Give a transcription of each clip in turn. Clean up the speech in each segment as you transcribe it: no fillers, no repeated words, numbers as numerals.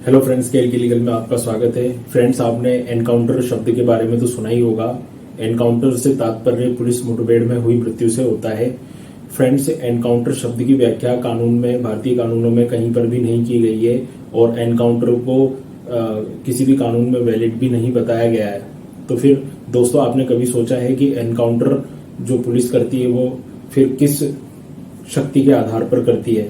Hello friends, care की legal में आपका स्वागत है। फ्रेंड्स, आपने एनकाउंटर शब्द के बारे में तो सुना ही होगा। एनकाउंटर से तात्पर्य पुलिस मुठभेड़ में हुई मृत्यु से होता है। फ्रेंड्स, एनकाउंटर शब्द की व्याख्या कानून में, भारतीय कानूनों में कहीं पर भी नहीं की गई है और एनकाउंटर को किसी भी कानून में वैलिड भी नहीं बताया गया है। तो फिर दोस्तों, आपने कभी सोचा है कि एनकाउंटर जो पुलिस करती है वो फिर किस शक्ति के आधार पर करती है?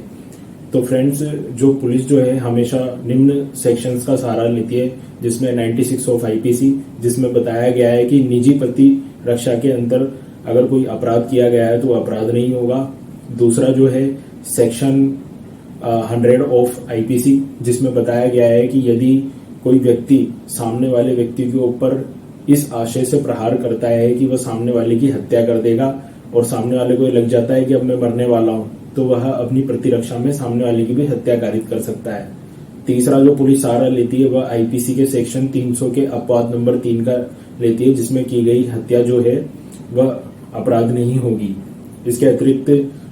तो फ्रेंड्स, जो पुलिस जो है हमेशा निम्न सेक्शंस का सहारा लेती है, जिसमें 96 ऑफ आईपीसी, जिसमें बताया गया है कि निजी प्रति रक्षा के अंदर अगर कोई अपराध किया गया है तो अपराध नहीं होगा। दूसरा जो है सेक्शन 100 ऑफ आईपीसी, जिसमें बताया गया है कि यदि कोई व्यक्ति सामने वाले व्यक्ति के ऊपर इस आशय से प्रहार करता है कि वह सामने वाले की हत्या कर देगा और सामने वाले को लग जाता है कि अब मैं मरने वाला हूं, तो वह अपनी प्रतिरक्षा में सामने वाले की भी हत्या कारित कर सकता है। तीसरा जो पुलिस सहारा लेती है वह आईपीसी के सेक्शन 300 के अपवाद नंबर 3 का लेती है, जिसमें की गई हत्या जो है वह अपराध नहीं होगी। इसके अतिरिक्त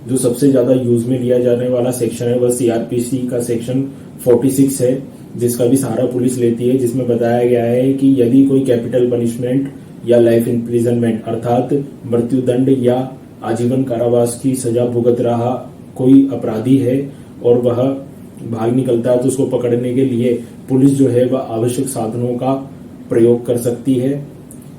जो सबसे ज्यादा यूज में लिया जाने वाला सेक्शन है वह सीआरपीसी का सेक्शन 46 है, जिसका भी सहारा पुलिस लेती है, जिसमें बताया गया है कि यदि कोई कैपिटल पनिशमेंट या लाइफ इम्प्रिजनमेंट अर्थात मृत्युदंड या आजीवन कारावास की सजा भुगत रहा कोई अपराधी है और वह भाग निकलता है, तो उसको पकड़ने के लिए पुलिस जो है वह आवश्यक साधनों का प्रयोग कर सकती है।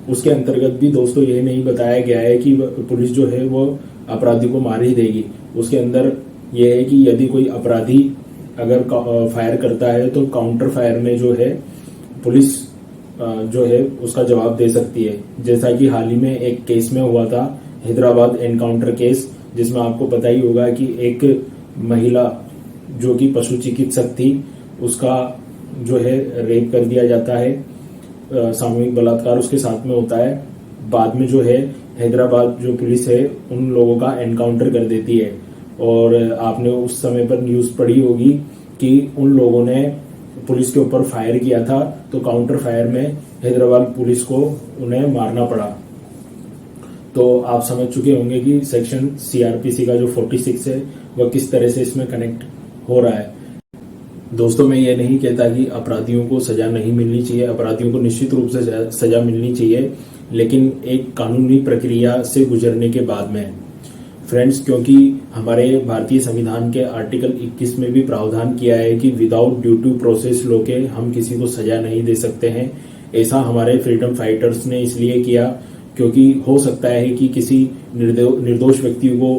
उसके अंतर्गत भी दोस्तों ये नहीं बताया गया है कि पुलिस जो है वो अपराधी को मार ही देगी। उसके अंदर यह है कि यदि कोई अपराधी अगर फायर करता है तो काउंटर फायर में जो है पुलिस जो है उसका जवाब दे सकती है। जैसा कि हाल ही में एक केस में हुआ था, हैदराबाद एनकाउंटर केस, जिसमें आपको पता ही होगा कि एक महिला जो कि पशु चिकित्सक थी, उसका जो है रेप कर दिया जाता है, सामूहिक बलात्कार उसके साथ में होता है। बाद में जो है हैदराबाद जो पुलिस है उन लोगों का एनकाउंटर कर देती है और आपने उस समय पर न्यूज पढ़ी होगी कि उन लोगों ने पुलिस के ऊपर फायर किया था, तो काउंटर फायर में हैदराबाद पुलिस को उन्हें मारना पड़ा। तो आप समझ चुके होंगे कि सेक्शन सीआरपीसी का जो 46 है वह किस तरह से इसमें कनेक्ट हो रहा है। दोस्तों, मैं ये नहीं कहता कि अपराधियों को सजा नहीं मिलनी चाहिए, अपराधियों को निश्चित रूप से सजा मिलनी चाहिए, लेकिन एक कानूनी प्रक्रिया से गुजरने के बाद में। फ्रेंड्स, क्योंकि हमारे भारतीय संविधान के आर्टिकल 21 में भी प्रावधान किया है कि without due to process law के हम किसी को सजा नहीं दे सकते हैं। ऐसा हमारे फ्रीडम फाइटर्स ने इसलिए किया क्योंकि हो सकता है कि किसी निर्दोष व्यक्ति को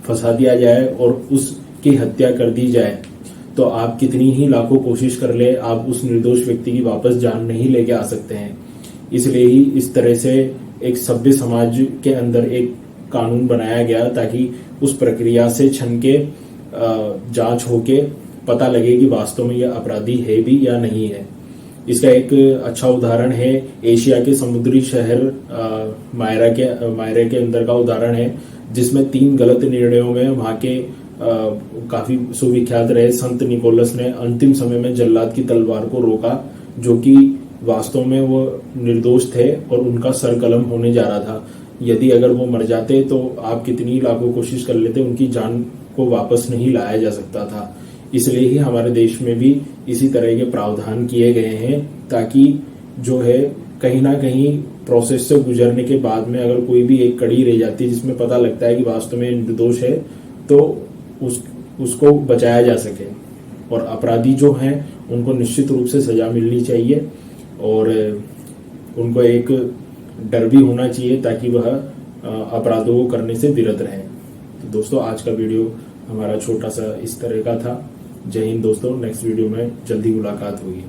फंसा दिया जाए और उसकी हत्या कर दी जाए, तो आप कितनी ही लाखों कोशिश कर ले, आप उस निर्दोष व्यक्ति की वापस जान नहीं लेके आ सकते हैं। इसलिए ही इस तरह से एक सभ्य समाज के अंदर एक कानून बनाया गया ताकि उस प्रक्रिया से छन के जांच होके पता लगे कि वास्तव में यह अपराधी है भी या नहीं है। इसका एक अच्छा उदाहरण है एशिया के समुद्री शहर मायरा के अंदर का उदाहरण है, जिसमें 3 गलत निर्णयों में वहां के काफी सुविख्यात रहे संत निकोलस ने अंतिम समय में जल्लाद की तलवार को रोका, जो कि वास्तव में वो निर्दोष थे और उनका सर कलम होने जा रहा था। यदि अगर वो मर जाते तो आप कितनी लाखों कोशिश कर लेते, उनकी जान को वापस नहीं लाया जा सकता था। इसलिए ही हमारे देश में भी इसी तरह के प्रावधान किए गए हैं ताकि जो है कहीं ना कहीं प्रोसेस से गुजरने के बाद में अगर कोई भी एक कड़ी रह जाती है जिसमें पता लगता है कि वास्तव में निर्दोष है, तो उसको बचाया जा सके। और अपराधी जो हैं उनको निश्चित रूप से सजा मिलनी चाहिए और उनको एक डर भी होना चाहिए ताकि वह अपराधों को करने से विरत रहें। तो दोस्तों, आज का वीडियो हमारा छोटा सा इस तरह का था। जय हिंद दोस्तों, नेक्स्ट वीडियो में जल्दी मुलाकात होगी।